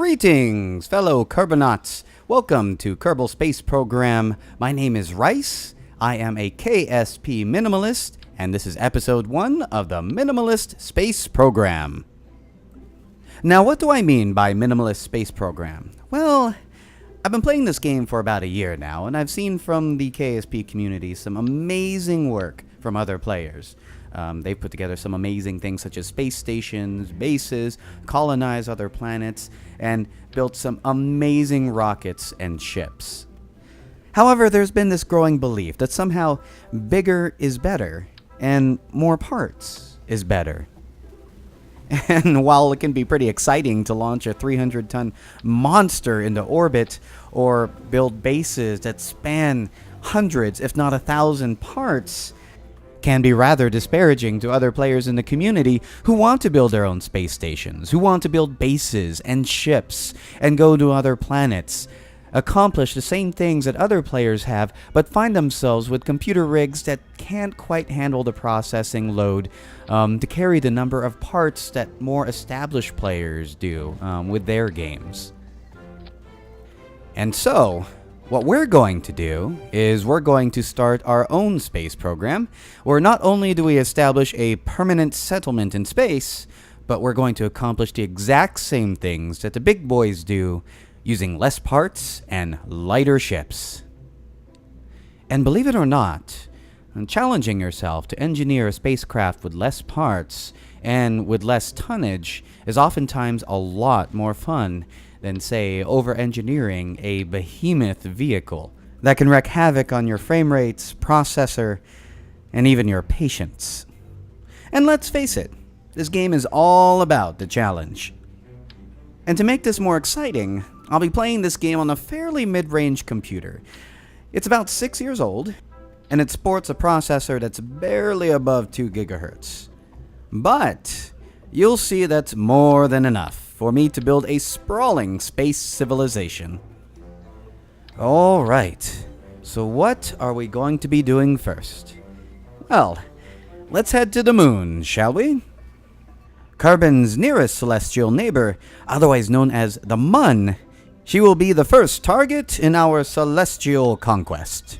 Greetings, fellow Kerbonauts. Welcome to Kerbal Space Program. My name is Rice. I am a KSP Minimalist, and this is episode 1 of the Minimalist Space Program. Now, what do I mean by Minimalist Space Program? Well, I've been playing this game for about a year now, and I've seen from the KSP community some amazing work from other players. They've put together some amazing things such as space stations, bases, colonized other planets, and built some amazing rockets and ships. However, there's been this growing belief that somehow bigger is better, and more parts is better. And while it can be pretty exciting to launch a 300-ton monster into orbit, or build bases that span hundreds, if not 1,000 parts, can be rather disparaging to other players in the community who want to build their own space stations, who want to build bases and ships and go to other planets, accomplish the same things that other players have, but find themselves with computer rigs that can't quite handle the processing load to carry the number of parts that more established players do with their games. And so, what we're going to do is we're going to start our own space program, where not only do we establish a permanent settlement in space, but we're going to accomplish the exact same things that the big boys do, using less parts and lighter ships. And believe it or not, challenging yourself to engineer a spacecraft with less parts and with less tonnage is oftentimes a lot more fun than, say, over-engineering a behemoth vehicle that can wreak havoc on your frame rates, processor, and even your patience. And let's face it, this game is all about the challenge. And to make this more exciting, I'll be playing this game on a fairly mid-range computer. It's about 6 years old, and it sports a processor that's barely above 2 gigahertz. But you'll see that's more than enough for me to build a sprawling space civilization. Alright, so what are we going to be doing first? Well, let's head to the moon, shall we? Carbon's nearest celestial neighbor, otherwise known as the Mun, she will be the first target in our celestial conquest.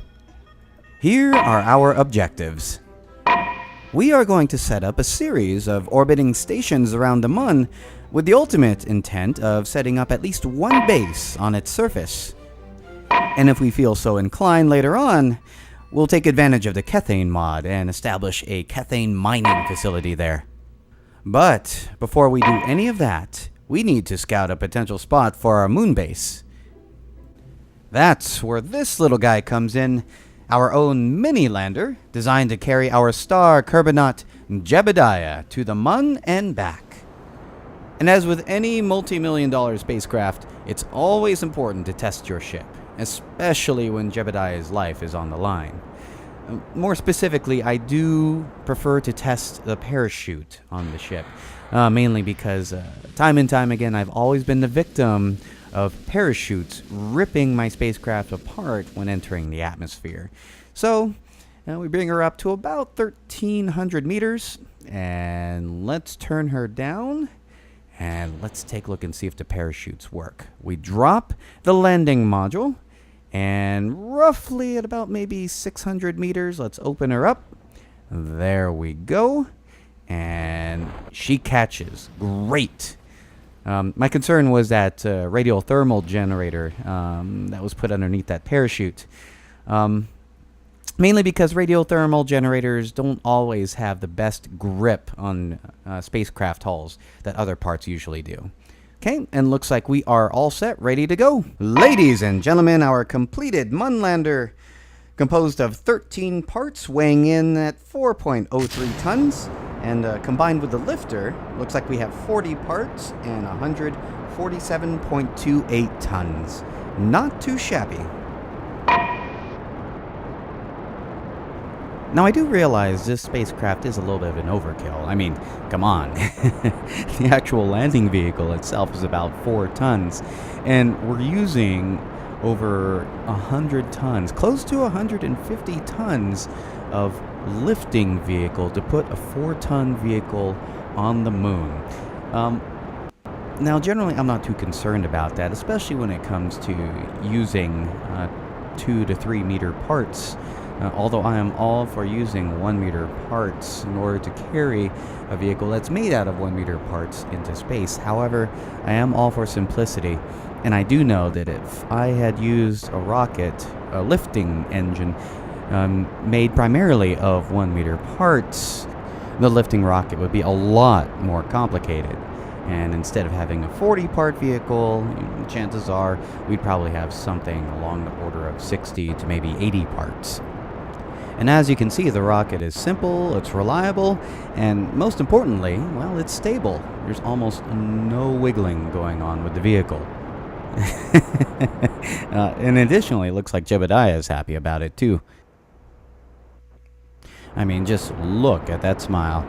Here are our objectives. We are going to set up a series of orbiting stations around the Mun with the ultimate intent of setting up at least one base on its surface. And if we feel so inclined later on, we'll take advantage of the Kethane mod and establish a Kethane mining facility there. But before we do any of that, we need to scout a potential spot for our moon base. That's where this little guy comes in, our own mini-lander, designed to carry our star Kerbonaut Jebediah to the Mun and back. And as with any multi-million-dollar spacecraft, it's always important to test your ship, especially when Jebediah's life is on the line. More specifically, I do prefer to test the parachute on the ship, mainly because time and time again I've always been the victim of parachutes ripping my spacecraft apart when entering the atmosphere. So we bring her up to about 1,300 meters, and let's turn her down, and let's take a look and see if the parachutes work. We drop the landing module, and roughly at about maybe 600 meters, let's open her up. There we go. And she catches. Great. My concern was that radial thermal generator that was put underneath that parachute. Mainly because radial thermal generators don't always have the best grip on spacecraft hulls that other parts usually do. Okay, and looks like we are all set, ready to go. Ladies and gentlemen, our completed Munlander, composed of 13 parts weighing in at 4.03 tons, and combined with the lifter, looks like we have 40 parts and 147.28 tons. Not too shabby. Now, I do realize this spacecraft is a little bit of an overkill. I mean, come on. The actual landing vehicle itself is about 4 tons, and we're using over 100 tons, close to 150 tons of lifting vehicle to put a 4-ton vehicle on the moon. Now, generally, I'm not too concerned about that, especially when it comes to using 2 to 3 meter parts. Although I am all for using 1 meter parts in order to carry a vehicle that's made out of 1 meter parts into space. However, I am all for simplicity, and I do know that if I had used a rocket, a lifting engine, made primarily of 1 meter parts, the lifting rocket would be a lot more complicated. And instead of having a 40-part vehicle, chances are we'd probably have something along the order of 60 to maybe 80 parts. And as you can see, the rocket is simple, it's reliable, and most importantly, well, it's stable. There's almost no wiggling going on with the vehicle. And additionally, it looks like Jebediah is happy about it too. I mean, just look at that smile.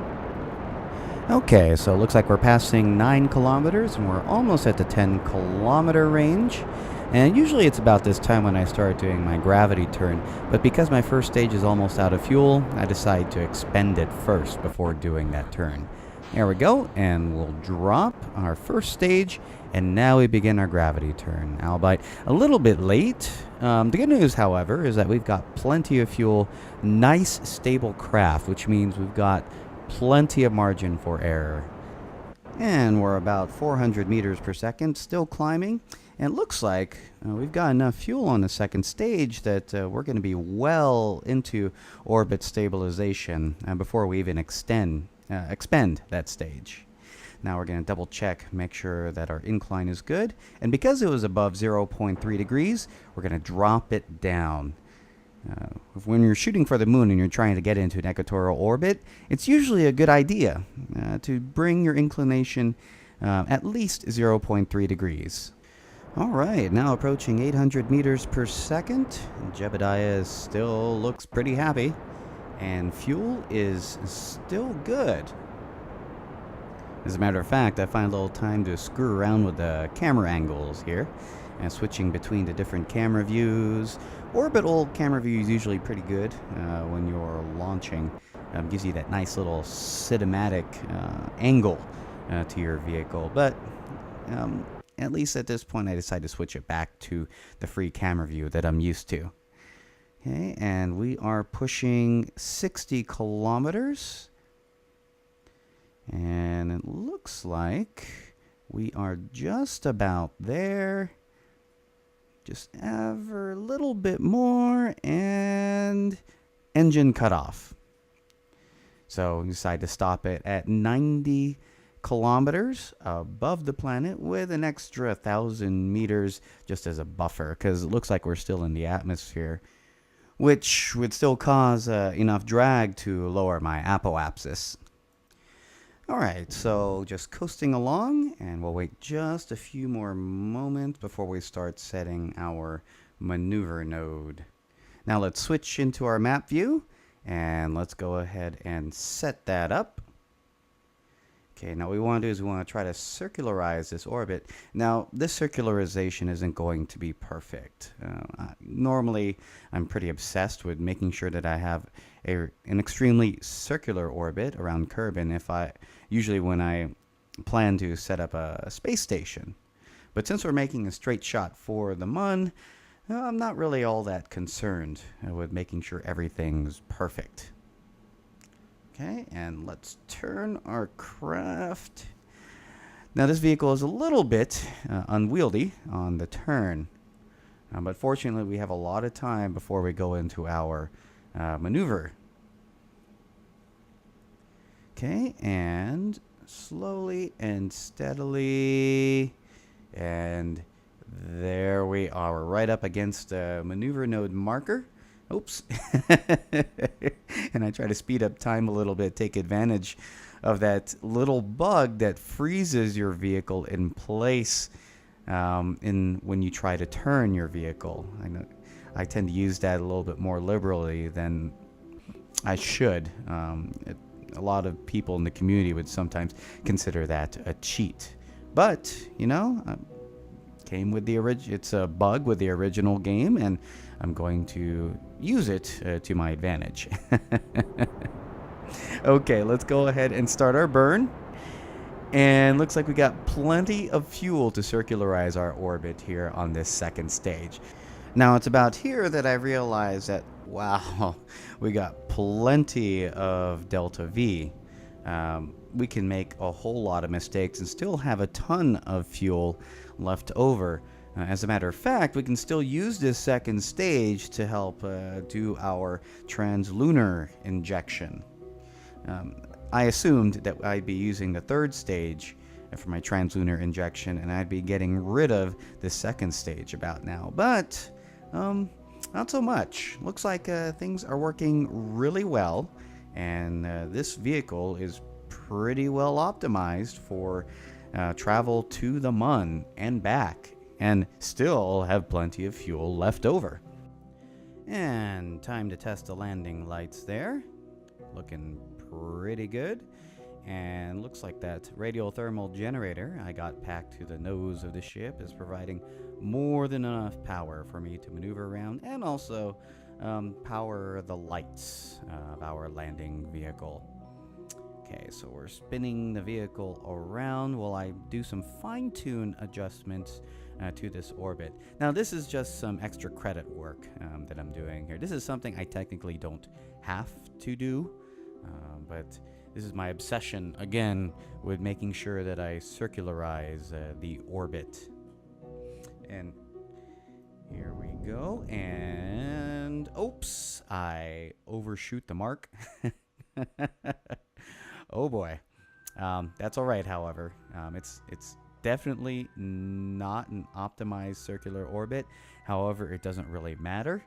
Okay, so it looks like we're passing 9 kilometers and we're almost at the 10-kilometer range. And usually it's about this time when I start doing my gravity turn, but because my first stage is almost out of fuel, I decide to expend it first before doing that turn. There we go, and we'll drop our first stage, and now we begin our gravity turn, albeit a little bit late. The good news, however, is that we've got plenty of fuel, nice stable craft, which means we've got plenty of margin for error. And we're about 400 meters per second, still climbing. And it looks like we've got enough fuel on the second stage that we're going to be well into orbit stabilization before we even expend that stage. Now we're going to double check, make sure that our incline is good. And because it was above 0.3 degrees, we're going to drop it down. When you're shooting for the moon and you're trying to get into an equatorial orbit, it's usually a good idea to bring your inclination at least 0.3 degrees. Alright, now approaching 800 meters per second. Jebediah still looks pretty happy. And fuel is still good. As a matter of fact, I find a little time to screw around with the camera angles here. And switching between the different camera views. Orbital camera view is usually pretty good when you're launching. Gives you that nice little cinematic angle to your vehicle. But at least at this point, I decided to switch it back to the free camera view that I'm used to. Okay, and we are pushing 60 kilometers. And it looks like we are just about there. Just ever a little bit more, and engine cut off. So we decided to stop it at 90 kilometers above the planet with an extra 1,000 meters just as a buffer, because it looks like we're still in the atmosphere, which would still cause enough drag to lower my apoapsis. Alright, so just coasting along, and we'll wait just a few more moments before we start setting our maneuver node. Now let's switch into our map view, and let's go ahead and set that up. Okay, now what we want to do is we want to try to circularize this orbit. Now, this circularization isn't going to be perfect. Normally, I'm pretty obsessed with making sure that I have an extremely circular orbit around Kerbin usually when I plan to set up a space station. But since we're making a straight shot for the Mun, I'm not really all that concerned with making sure everything's perfect. Okay, and let's turn our craft. Now this vehicle is a little bit unwieldy on the turn, but fortunately we have a lot of time before we go into our maneuver. Okay, and slowly and steadily, and there we are. We're right up against the maneuver node marker. Oops. And I try to speed up time a little bit, take advantage of that little bug that freezes your vehicle in place when you try to turn your vehicle. I know I tend to use that a little bit more liberally than I should. A lot of people in the community would sometimes consider that a cheat. But, you know, came with the it's a bug with the original game, and I'm going to use it to my advantage. Okay, let's go ahead and start our burn. And looks like we got plenty of fuel to circularize our orbit here on this second stage. Now it's about here that I realized that, wow, we got plenty of delta V. We can make a whole lot of mistakes and still have a ton of fuel left over. As a matter of fact, we can still use this second stage to help do our trans-lunar injection. I assumed that I'd be using the third stage for my trans-lunar injection, and I'd be getting rid of the second stage about now. But not so much. Looks like things are working really well, and this vehicle is pretty well optimized for travel to the Mun and back, and still have plenty of fuel left over. And time to test the landing lights there. Looking pretty good. And looks like that radial thermal generator I got packed to the nose of the ship is providing more than enough power for me to maneuver around and also power the lights of our landing vehicle. Okay, so we're spinning the vehicle around while I do some fine-tune adjustments to this orbit. Now this is just some extra credit work that I'm doing here. This is something I technically don't have to do, but this is my obsession, again, with making sure that I circularize the orbit. And here we go, and oops, I overshoot the mark. Oh boy. That's all right, however. It's definitely not an optimized circular orbit. However, it doesn't really matter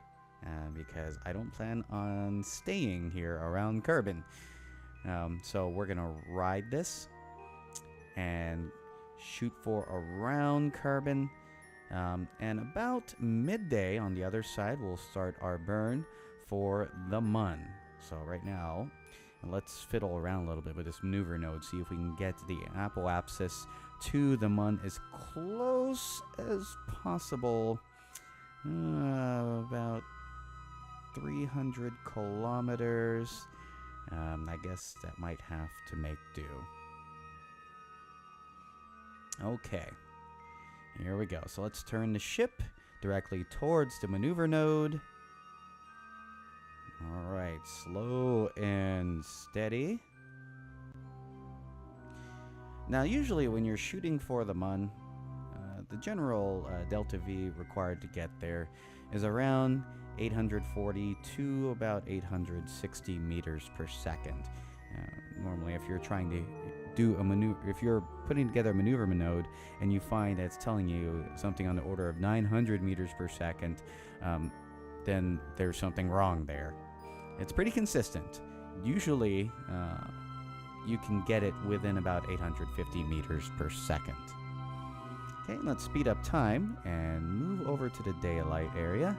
because I don't plan on staying here around Kerbin. So we're going to ride this and shoot for around Kerbin. And about midday on the other side, we'll start our burn for the Mun. So right now, let's fiddle around a little bit with this maneuver node, see if we can get the apoapsis to the Mun as close as possible. About 300 kilometers. I guess that might have to make do. Okay, here we go. So let's turn the ship directly towards the maneuver node. All right, slow and steady. Now, usually when you're shooting for the Mun, the general delta V required to get there is around 840 to about 860 meters per second. Normally, if you're trying to do a maneuver, if you're putting together a maneuver node and you find that it's telling you something on the order of 900 meters per second, then there's something wrong there. It's pretty consistent. Usually, you can get it within about 850 meters per second. Okay, let's speed up time and move over to the daylight area.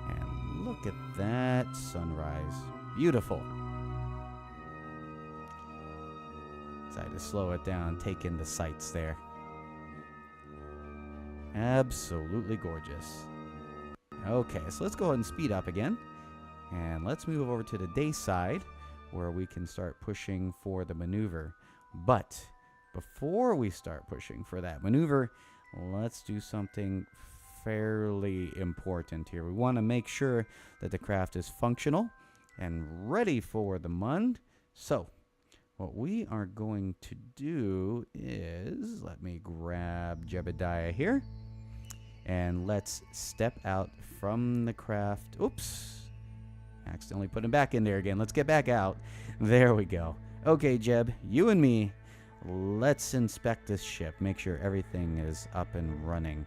And look at that sunrise. Beautiful. Decided to slow it down, take in the sights there. Absolutely gorgeous. Okay, so let's go ahead and speed up again. And let's move over to the day side where we can start pushing for the maneuver. But before we start pushing for that maneuver, let's do something fairly important here. We want to make sure that the craft is functional and ready for the Mun. So what we are going to do is, let me grab Jebediah here, and let's step out from the craft. Oops. Accidentally put him back in there again. Let's get back out. There we go. Okay, Jeb, you and me, let's inspect this ship. Make sure everything is up and running.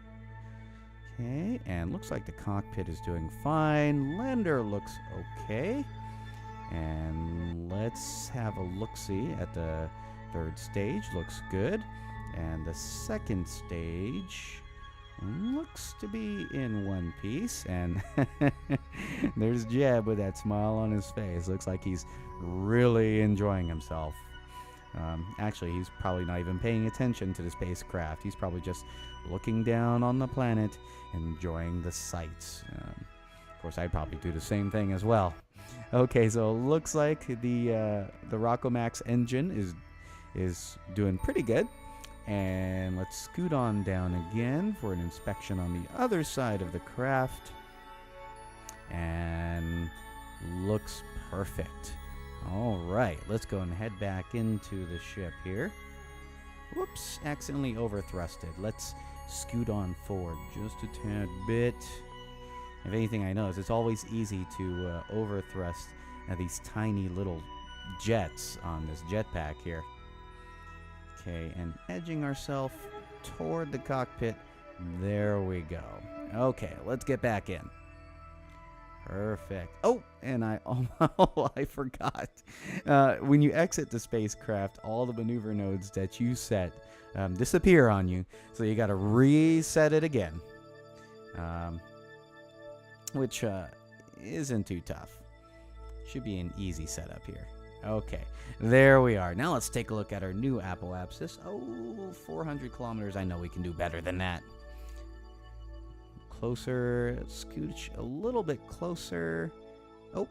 Okay, and looks like the cockpit is doing fine. Lander looks okay. And let's have a look-see at the third stage. Looks good. And the second stage looks to be in one piece. And there's Jeb with that smile on his face. Looks like he's really enjoying himself. Actually, he's probably not even paying attention to the spacecraft. He's probably just looking down on the planet, enjoying the sights. Of course, I'd probably do the same thing as well. Okay, so it looks like the Rockomax engine is doing pretty good. And let's scoot on down again for an inspection on the other side of the craft. And looks perfect. All right, let's go and head back into the ship here. Whoops, accidentally overthrusted. Let's scoot on forward just a tad bit. If anything, I notice it's always easy to overthrust these tiny little jets on this jetpack here. Okay, and edging ourselves toward the cockpit. There we go. Okay, let's get back in. Perfect. Oh, and I forgot. When you exit the spacecraft, all the maneuver nodes that you set disappear on you, so you got to reset it again, which isn't too tough. Should be an easy setup here. Okay, there we are. Now let's take a look at our new apoapsis. Oh, 400 kilometers. I know we can do better than that. Closer, scooch a little bit closer. Oh,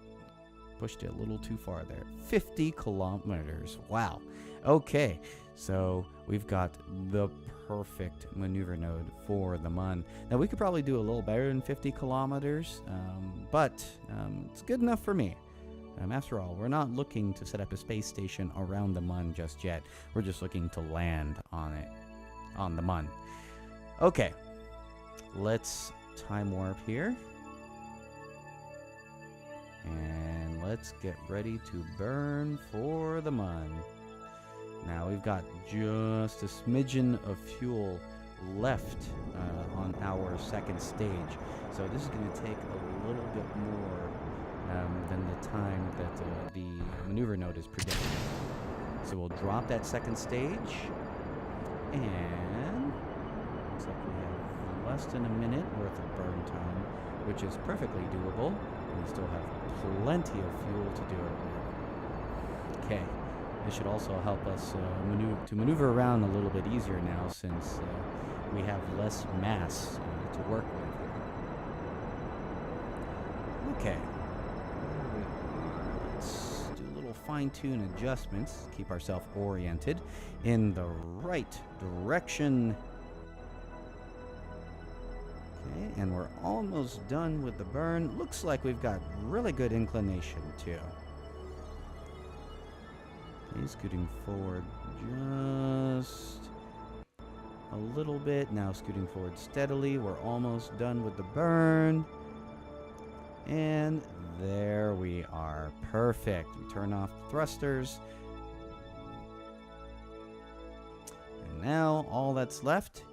pushed it a little too far there. 50 kilometers. Wow. Okay, so we've got the perfect maneuver node for the MUN. Now, we could probably do a little better than 50 kilometers, but it's good enough for me. After all, we're not looking to set up a space station around the MUN just yet. We're just looking to land on it, on the MUN. Okay, let's time warp here. And let's get ready to burn for the MUN. Now we've got just a smidgen of fuel left on our second stage. So this is going to take a little bit more than the time that the maneuver node is predicting. So we'll drop that second stage, and looks like we have less than a minute worth of burn time, which is perfectly doable. We still have plenty of fuel to do it with. Okay, this should also help us maneuver around a little bit easier now, since we have less mass to work with. Okay. Fine-tune adjustments, keep ourselves oriented in the right direction. Okay, and we're almost done with the burn. Looks like we've got really good inclination too. Okay, scooting forward just a little bit. Now scooting forward steadily. We're almost done with the burn. And there we are. Perfect. We turn off the thrusters. And now all that's left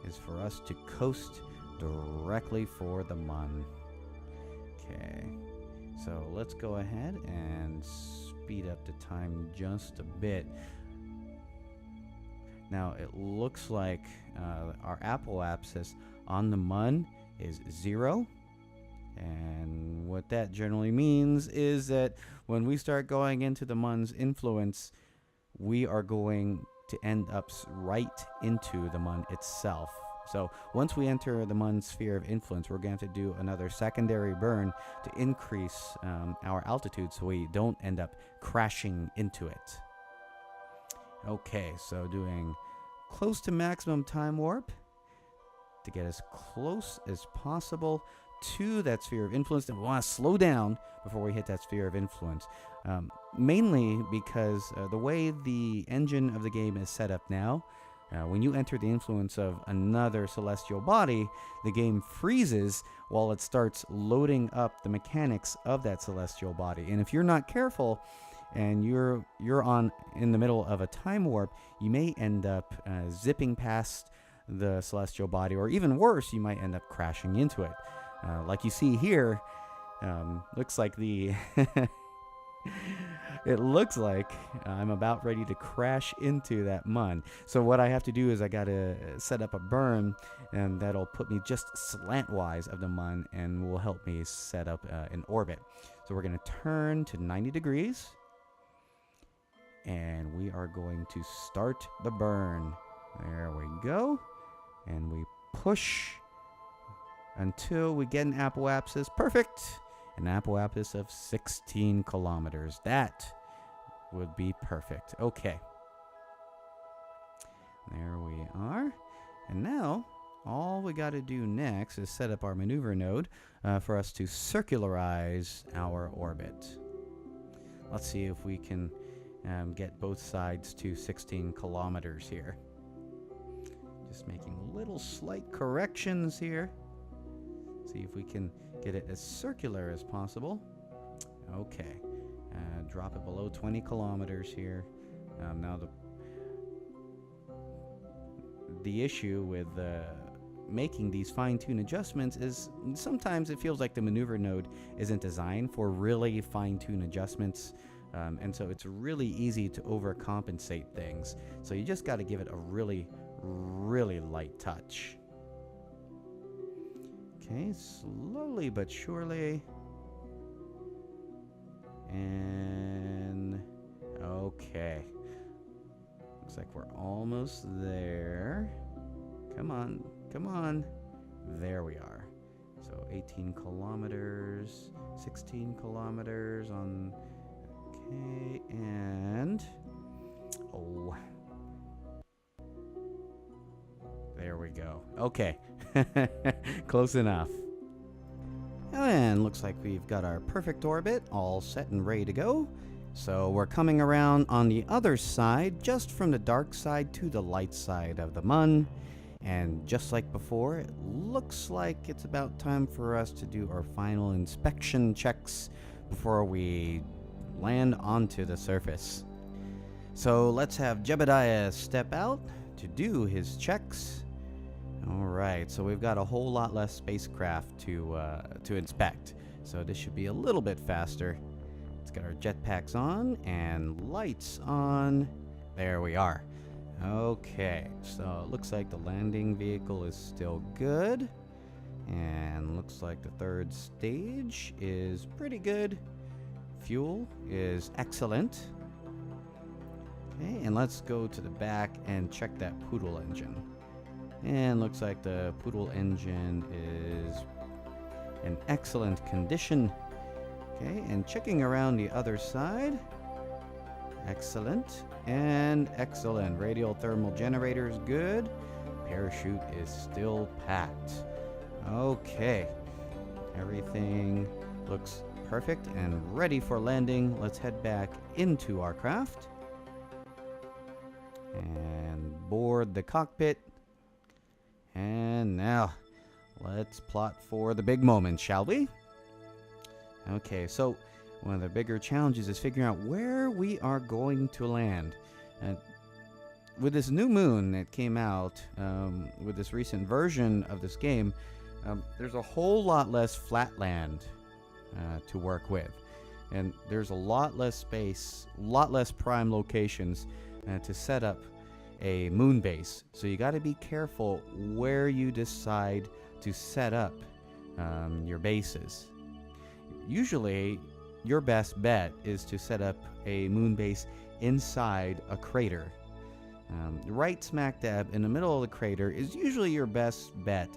is for us to coast directly for the MUN. Okay. So let's go ahead and speed up the time just a bit. Now it looks like our apoapsis on the MUN is 0. And what that generally means is that when we start going into the MUN's influence, we are going to end up right into the MUN itself. So once we enter the MUN sphere of influence, we're going to have to do another secondary burn to increase our altitude so we don't end up crashing into it. Okay, so doing close to maximum time warp to get as close as possible to that sphere of influence. And we want to slow down before we hit that sphere of influence, mainly because the way the engine of the game is set up now, when you enter the influence of another celestial body, the game freezes while it starts loading up the mechanics of that celestial body. And if you're not careful and you're in the middle of a time warp, you may end up zipping past the celestial body, or even worse, you might end up crashing into it. Like you see here, looks like the it looks like I'm about ready to crash into that MUN. So what I have to do is I gotta set up a burn, and that'll put me just slantwise of the MUN and will help me set up an orbit. So we're gonna turn to 90 degrees, and we are going to start the burn. There we go, and we push until we get an apoapsis. Perfect. An apoapsis of 16 kilometers. That would be perfect. Okay. There we are. And now, all we got to do next is set up our maneuver node for us to circularize our orbit. Let's see if we can get both sides to 16 kilometers here. Just making little slight corrections here. See if we can get it as circular as possible. Okay. Drop it below 20 kilometers here. Now the issue with making these fine-tune adjustments is sometimes it feels like the maneuver node isn't designed for really fine-tune adjustments, and so it's really easy to overcompensate things. So you just got to give it a really, really light touch. Okay, slowly but surely. And okay. Looks like we're almost there. Come on, come on. There we are. So 18 kilometers, 16 kilometers on. Okay, and oh, there we go. Okay, close enough. And looks like we've got our perfect orbit all set and ready to go. So we're coming around on the other side, just from the dark side to the light side of the Mun. And just like before, it looks like it's about time for us to do our final inspection checks before we land onto the surface. So let's have Jebediah step out to do his checks. Alright, so we've got a whole lot less spacecraft to inspect. So this should be a little bit faster. Let's get our jetpacks on and lights on. There we are. Okay, so it looks like the landing vehicle is still good. And looks like the third stage is pretty good. Fuel is excellent. Okay, and let's go to the back and check that Poodle engine. And looks like the Poodle engine is in excellent condition. Okay, and checking around the other side. Excellent and excellent. Radial thermal generator is good. Parachute is still packed. Okay, everything looks perfect and ready for landing. Let's head back into our craft and board the cockpit. And now let's plot for the big moment, shall we? Okay, so one of the bigger challenges is figuring out where we are going to land. With this new moon that came out, with this recent version of this game, there's a whole lot less flat land to work with. And there's a lot less space, a lot less prime locations to set up a moon base. So you got to be careful where you decide to set up your bases. Usually, your best bet is to set up a moon base inside a crater. Right smack dab in the middle of the crater is usually your best bet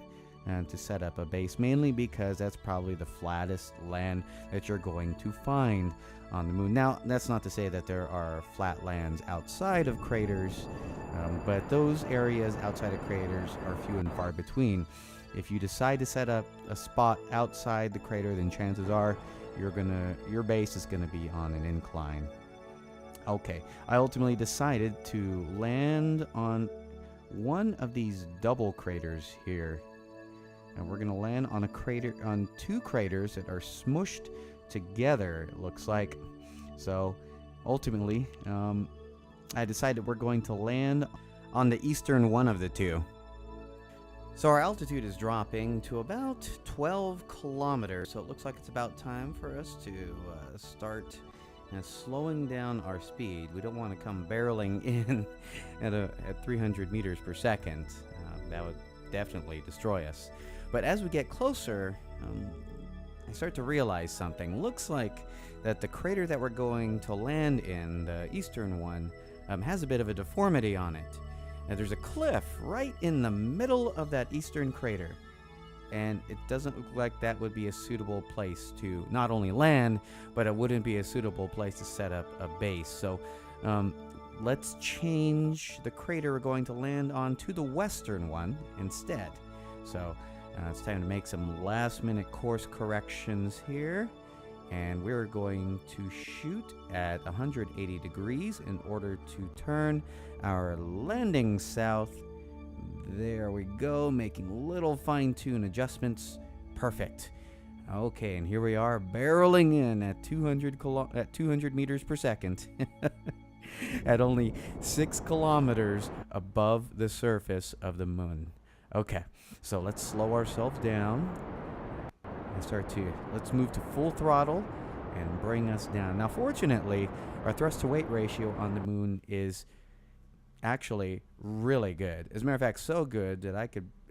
to set up a base, mainly because that's probably the flattest land that you're going to find on the moon. Now, that's not to say that there are flat lands outside of craters, but those areas outside of craters are few and far between. If you decide to set up a spot outside the crater, then chances are your base is gonna be on an incline. Okay, I ultimately decided to land on one of these double craters here. And we're gonna land on on two craters that are smushed together, it looks like. So ultimately, I decided we're going to land on the eastern one of the two. So our altitude is dropping to about 12 kilometers. So it looks like it's about time for us to start slowing down our speed. We don't want to come barreling in at 300 meters per second. That would definitely destroy us. But as we get closer, I start to realize something. Looks like that the crater that we're going to land in, the eastern one, has a bit of a deformity on it. Now, there's a cliff right in the middle of that eastern crater, and it doesn't look like that would be a suitable place to not only land, but it wouldn't be a suitable place to set up a base. So let's change the crater we're going to land on to the western one instead. So it's time to make some last-minute course corrections here. And we're going to shoot at 180 degrees in order to turn our landing south. There we go, making little fine-tune adjustments. Perfect. Okay, and here we are barreling in at 200 meters per second at only 6 kilometers above the surface of the moon. Okay, so let's slow ourselves down and let's move to full throttle and bring us down. Now, fortunately, our thrust to weight ratio on the moon is actually really good. As a matter of fact, so good that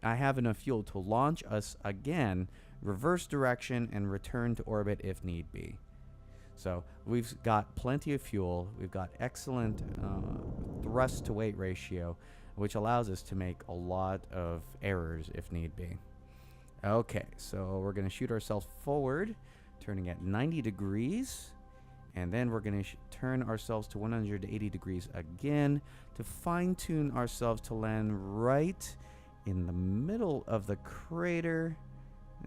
I have enough fuel to launch us again, reverse direction, and return to orbit if need be. So we've got plenty of fuel. We've got excellent thrust to weight ratio, which allows us to make a lot of errors if need be. Okay, so we're going to shoot ourselves forward, turning at 90 degrees. And then we're going to turn ourselves to 180 degrees again to fine-tune ourselves to land right in the middle of the crater.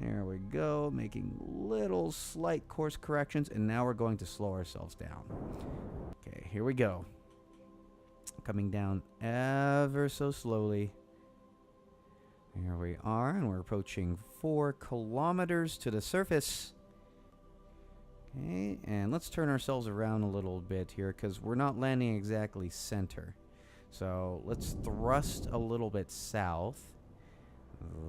There we go, making little slight course corrections. And now we're going to slow ourselves down. Okay, here we go. Coming down ever so slowly. Here we are, and we're approaching 4 kilometers to the surface. Okay, and let's turn ourselves around a little bit here because we're not landing exactly center. So let's thrust a little bit south.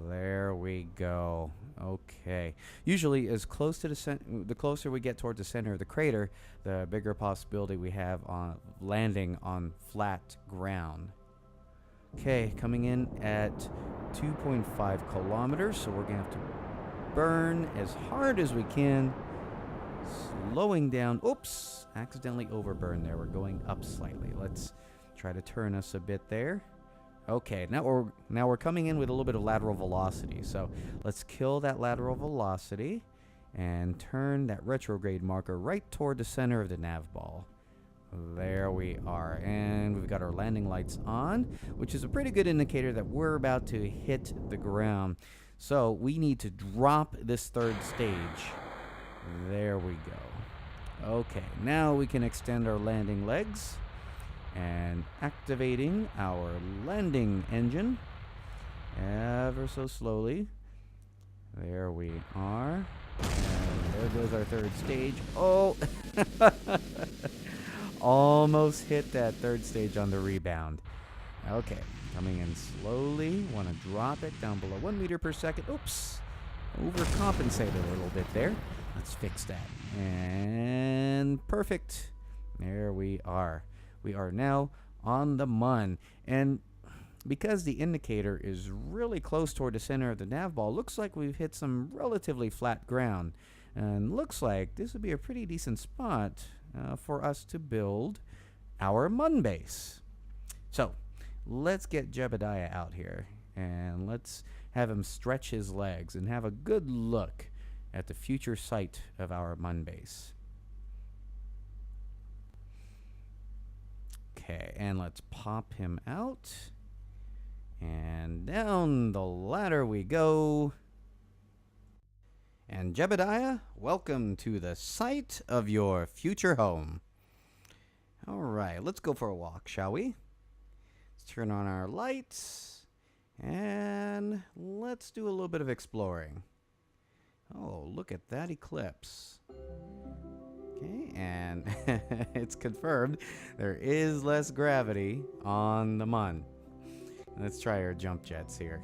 There we go. Okay. Usually, as close to the closer we get towards the center of the crater, the bigger possibility we have on landing on flat ground. Okay, coming in at 2.5 kilometers, so we're going to have to burn as hard as we can, slowing down. Oops, accidentally overburned there. We're going up slightly. Let's try to turn us a bit there. Okay, now we're coming in with a little bit of lateral velocity, so let's kill that lateral velocity and turn that retrograde marker right toward the center of the nav ball. There we are, and we've got our landing lights on, which is a pretty good indicator that we're about to hit the ground. So we need to drop this third stage. There we go. Okay, now we can extend our landing legs and activating our landing engine ever so slowly. There we are, and there goes our third stage. Oh! Almost hit that third stage on the rebound. Okay, coming in slowly. Want to drop it down below 1 meter per second. Oops, overcompensated a little bit there. Let's fix that. And perfect. There we are. We are now on the Mun. And because the indicator is really close toward the center of the nav ball, looks like we've hit some relatively flat ground. And looks like this would be a pretty decent spot for us to build our Mun base. So let's get Jebediah out here and let's have him stretch his legs and have a good look at the future site of our Mun base. Okay, and let's pop him out. And down the ladder we go. And Jebediah, welcome to the site of your future home. All right, let's go for a walk, shall we? Let's turn on our lights and let's do a little bit of exploring. Oh, look at that eclipse. Okay, and it's confirmed there is less gravity on the Mun. Let's try our jump jets here.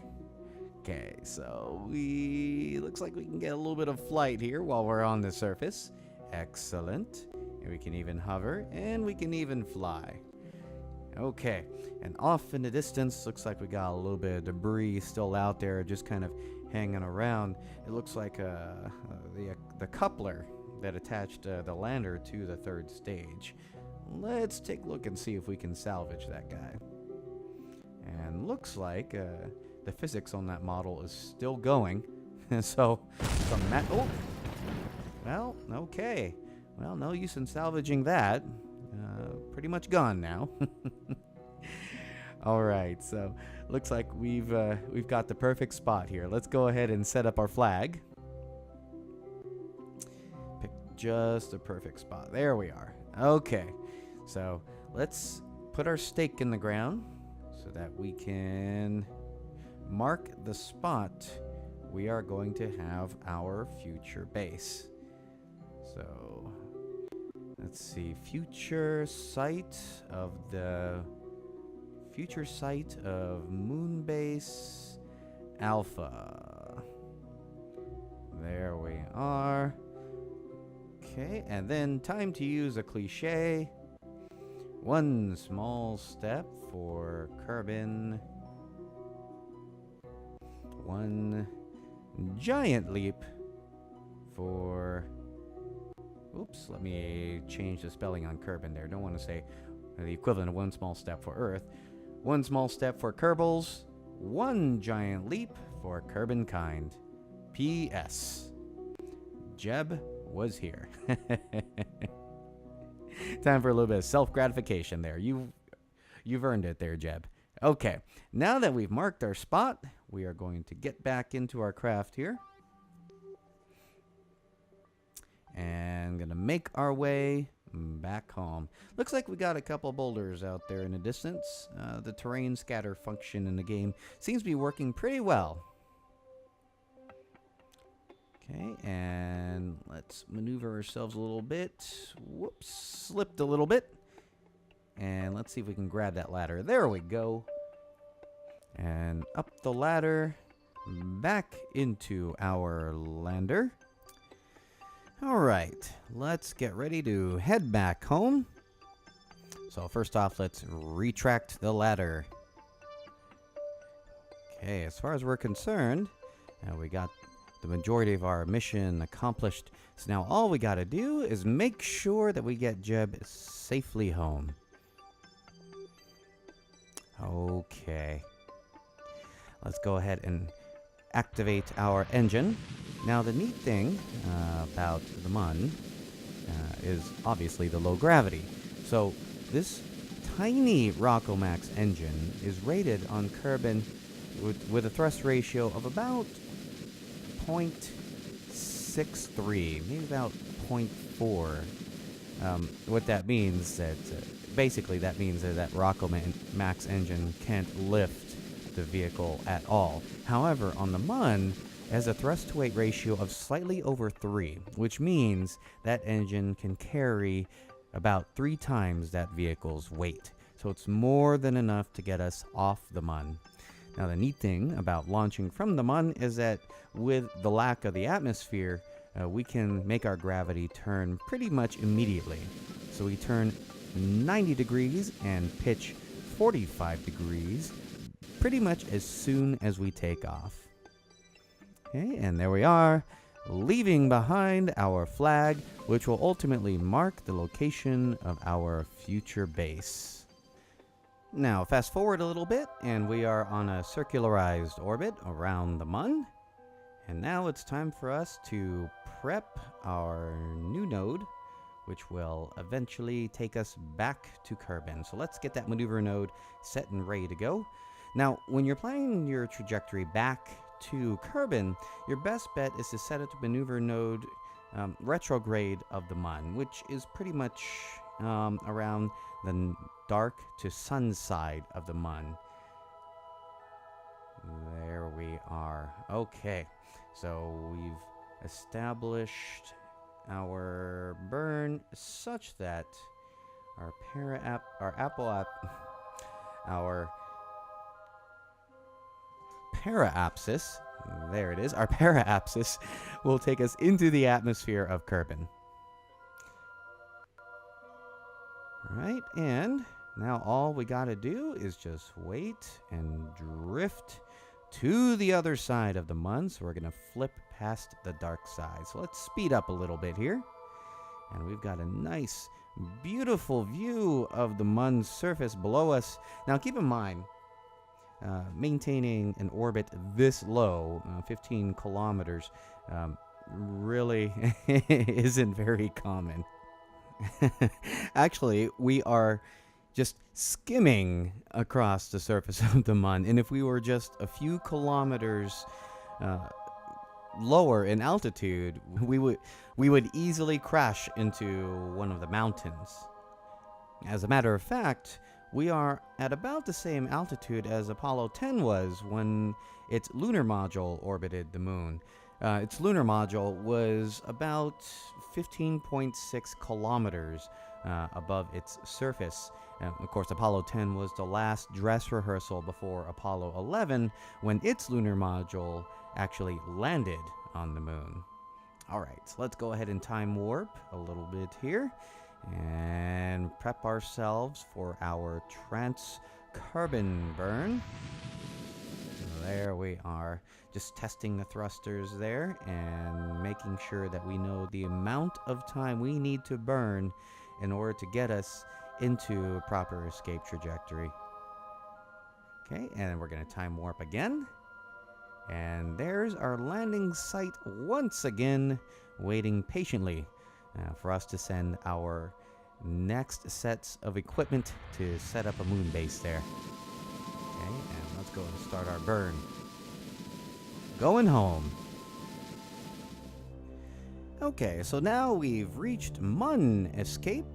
Okay, so looks like we can get a little bit of flight here while we're on the surface. Excellent. And we can even hover, and we can even fly. Okay, and off in the distance, looks like we got a little bit of debris still out there, just kind of hanging around. It looks like the coupler that attached the lander to the third stage. Let's take a look and see if we can salvage that guy. And looks like the physics on that model is still going. So from that, oh, well, okay. Well, no use in salvaging that. pretty much gone now. All right, so looks like we've got the perfect spot here. Let's go ahead and set up our flag. Pick just the perfect spot. There we are. Okay, so let's put our stake in the ground so that we can mark the spot we are going to have our future base. So let's see, future site of Moonbase Alpha. There we are. Okay, and then time to use a cliche. One small step for Kerbin. One giant leap for... Oops, let me change the spelling on Kerbin there. Don't want to say the equivalent of one small step for Earth. One small step for Kerbals. One giant leap for Kerbin kind. P.S. Jeb was here. Time for a little bit of self-gratification there. You've earned it there, Jeb. Okay, now that we've marked our spot, we are going to get back into our craft here. And gonna make our way back home. Looks like we got a couple boulders out there in the distance. The terrain scatter function in the game seems to be working pretty well. Okay, and let's maneuver ourselves a little bit. Whoops, slipped a little bit. And let's see if we can grab that ladder. There we go. And up the ladder, back into our lander. All right, let's get ready to head back home. So first off, let's retract the ladder. Okay, as far as we're concerned, we got the majority of our mission accomplished. So now all we got to do is make sure that we get Jeb safely home. Okay. Let's go ahead and activate our engine. Now the neat thing about the MUN is obviously the low gravity. So this tiny Rockomax engine is rated on Kerbin with a thrust ratio of about 0.63, maybe about 0.4. What that means that basically that means that Rockomax engine can't lift the vehicle at all. However, on the MUN, it has a thrust-to-weight ratio of slightly over 3, which means that engine can carry about 3 times that vehicle's weight. So it's more than enough to get us off the MUN. Now, the neat thing about launching from the MUN is that with the lack of the atmosphere, we can make our gravity turn pretty much immediately. So we turn 90 degrees and pitch 45 degrees pretty much as soon as we take off. Okay, and there we are, leaving behind our flag, which will ultimately mark the location of our future base. Now, fast forward a little bit, and we are on a circularized orbit around the MUN. And now it's time for us to prep our new node, which will eventually take us back to Kerbin. So let's get that maneuver node set and ready to go. Now, when you're planning your trajectory back to Kerbin, your best bet is to set it to maneuver node retrograde of the MUN, which is pretty much around the dark to sun side of the MUN. There we are. Okay, so we've established our burn such that our para-apsis, there it is, our para-apsis will take us into the atmosphere of Kerbin. Alright, and now all we gotta do is just wait and drift to the other side of the MUN. So we're gonna flip past the dark side. So let's speed up a little bit here. And we've got a nice, beautiful view of the MUN's surface below us. Now keep in mind, maintaining an orbit this low, 15 kilometers, really isn't very common. Actually, we are just skimming across the surface of the Mun, and if we were just a few kilometers uh, lower in altitude, we would easily crash into one of the mountains. As a matter of fact, we are at about the same altitude as Apollo 10 was when its lunar module orbited the moon. Its lunar module was about 15.6 kilometers above its surface. Of course, Apollo 10 was the last dress rehearsal before Apollo 11 when its lunar module actually landed on the moon. All right, so let's go ahead and time warp a little bit here and prep ourselves for our trans-carbon burn. There we are, just testing the thrusters there and making sure that we know the amount of time we need to burn in order to get us into a proper escape trajectory. Okay, and we're going to time warp again. And there's our landing site once again, waiting patiently for us to send our next sets of equipment to set up a moon base there. Okay, and let's go and start our burn. Going home. Okay, so now we've reached Mun escape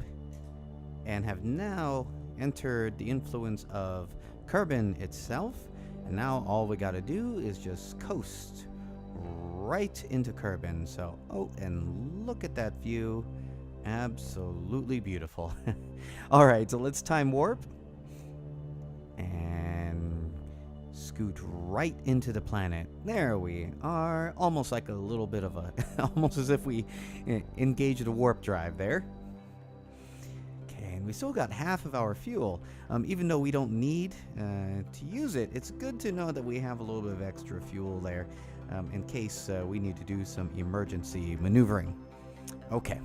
and have now entered the influence of Kerbin itself. And now all we gotta do is just coast right into Kerbin. So, oh, and look at that view. Absolutely beautiful. All right, so let's time warp and scoot right into the planet. There we are. Almost like a little bit of a, almost as if we engaged a warp drive there. Okay, and we still got half of our fuel. Even though we don't need to use it, it's good to know that we have a little bit of extra fuel there in case we need to do some emergency maneuvering. Okay,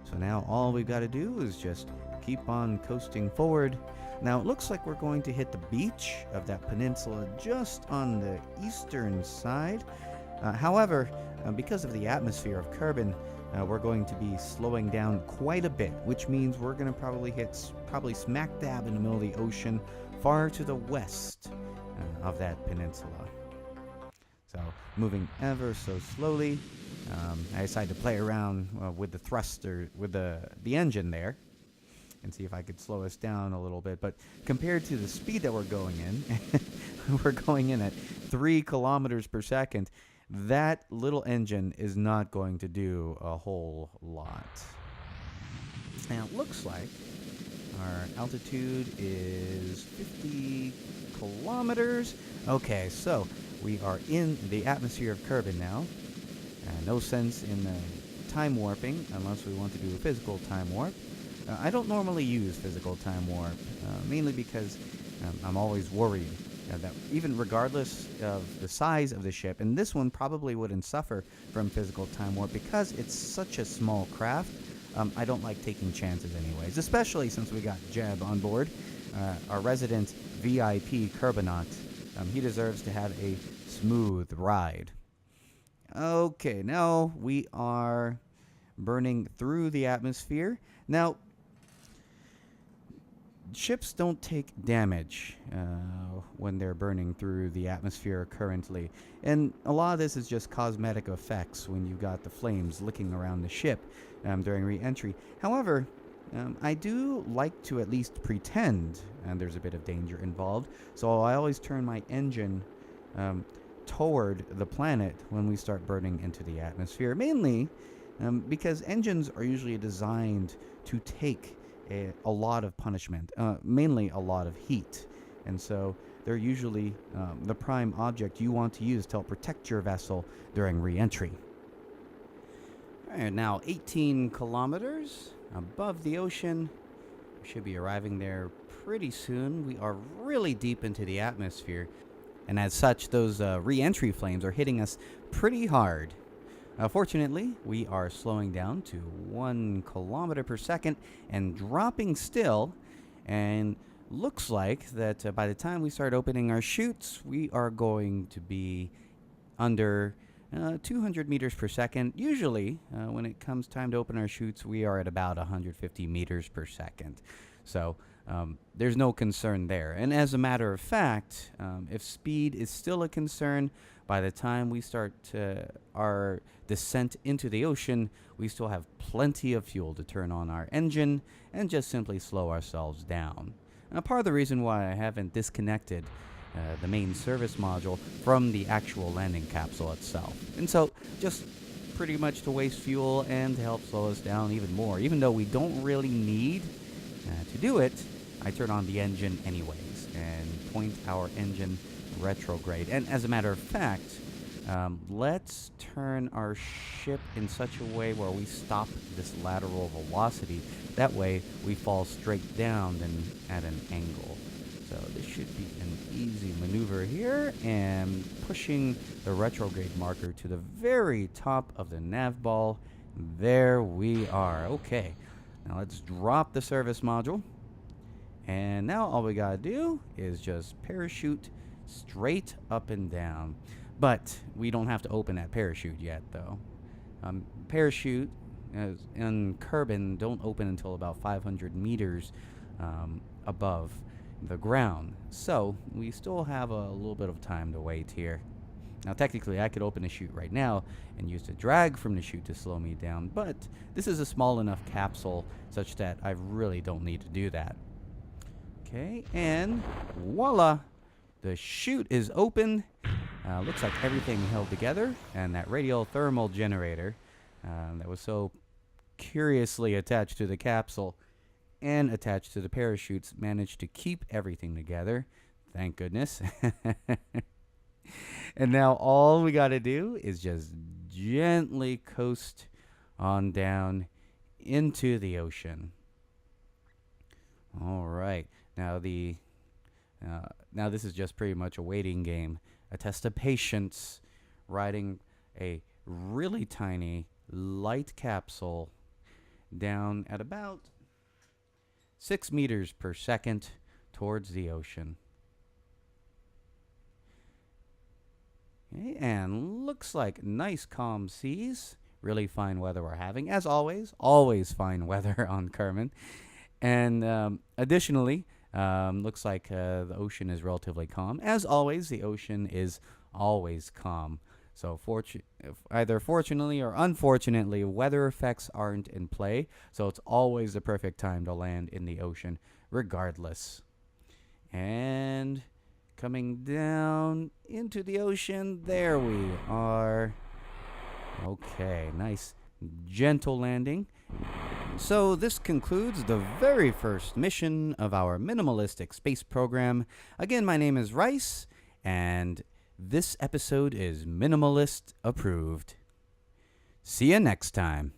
so now all we've got to do is just keep on coasting forward. Now it looks like we're going to hit the beach of that peninsula just on the eastern side. However, because of the atmosphere of Kerbin, we're going to be slowing down quite a bit, which means we're going to probably hit smack dab in the middle of the ocean, far to the west of that peninsula. So moving ever so slowly, I decided to play around with the thruster, with the engine there, and see if I could slow us down a little bit. But compared to the speed that we're going in, we're going in at 3 kilometers per second. That little engine is not going to do a whole lot. Now it looks like our altitude is 50 kilometers. Okay, so we are in the atmosphere of Kerbin now. No sense in time warping unless we want to do a physical time warp. I don't normally use physical time warp, mainly because I'm always worried that even regardless of the size of the ship, and this one probably wouldn't suffer from physical time warp because it's such a small craft, I don't like taking chances anyways, especially since we got Jeb on board, our resident VIP Kerbanaut. He deserves to have a smooth ride. Okay, now we are burning through the atmosphere. Now, ships don't take damage when they're burning through the atmosphere currently. And a lot of this is just cosmetic effects when you've got the flames licking around the ship during re-entry. However, I do like to at least pretend there's a bit of danger involved. So I always turn my engine toward the planet when we start burning into the atmosphere. Mainly because engines are usually designed to take a lot of punishment, mainly a lot of heat. And so they're usually the prime object you want to use to help protect your vessel during re-entry. All right, now 18 kilometers above the ocean. We should be arriving there pretty soon. We are really deep into the atmosphere. And as such, those re-entry flames are hitting us pretty hard. Fortunately, we are slowing down to 1 kilometer per second and dropping still. And looks like that by the time we start opening our chutes, we are going to be under 200 meters per second. Usually, when it comes time to open our chutes, we are at about 150 meters per second. So there's no concern there. And as a matter of fact, if speed is still a concern, by the time we start our descent into the ocean, we still have plenty of fuel to turn on our engine and just simply slow ourselves down. Now, part of the reason why I haven't disconnected the main service module from the actual landing capsule itself. And so, just pretty much to waste fuel and to help slow us down even more. Even though we don't really need to do it, I turn on the engine anyways and point our engine retrograde. And as a matter of fact, let's turn our ship in such a way where we stop this lateral velocity. That way we fall straight down and at an angle. So this should be an easy maneuver here, and pushing the retrograde marker to the very top of the nav ball. There we are. Okay, now let's drop the service module. And now all we gotta do is just parachute straight up and down. But we don't have to open that parachute yet, though. Parachute in Kerbin don't open until about 500 meters above the ground. So we still have a little bit of time to wait here. Now technically I could open the chute right now and use the drag from the chute to slow me down, but this is a small enough capsule such that I really don't need to do that. Okay, and voila! The chute is open. Looks like everything held together, and that radial thermal generator that was so curiously attached to the capsule and attached to the parachutes managed to keep everything together. Thank goodness. And now all we got to do is just gently coast on down into the ocean. All right. Now this is just pretty much a waiting game, a test of patience, riding a really tiny light capsule down at about 6 meters per second towards the ocean. Okay, and looks like nice calm seas. Really fine weather we're having. As always fine weather on Kerbin. And additionally, looks like the ocean is relatively calm. As always, the ocean is always calm. So either fortunately or unfortunately, weather effects aren't in play. So it's always the perfect time to land in the ocean, regardless. And coming down into the ocean, there we are. Okay, nice gentle landing. So this concludes the very first mission of our minimalistic space program. Again, my name is Rice, and this episode is Minimalist approved. See you next time.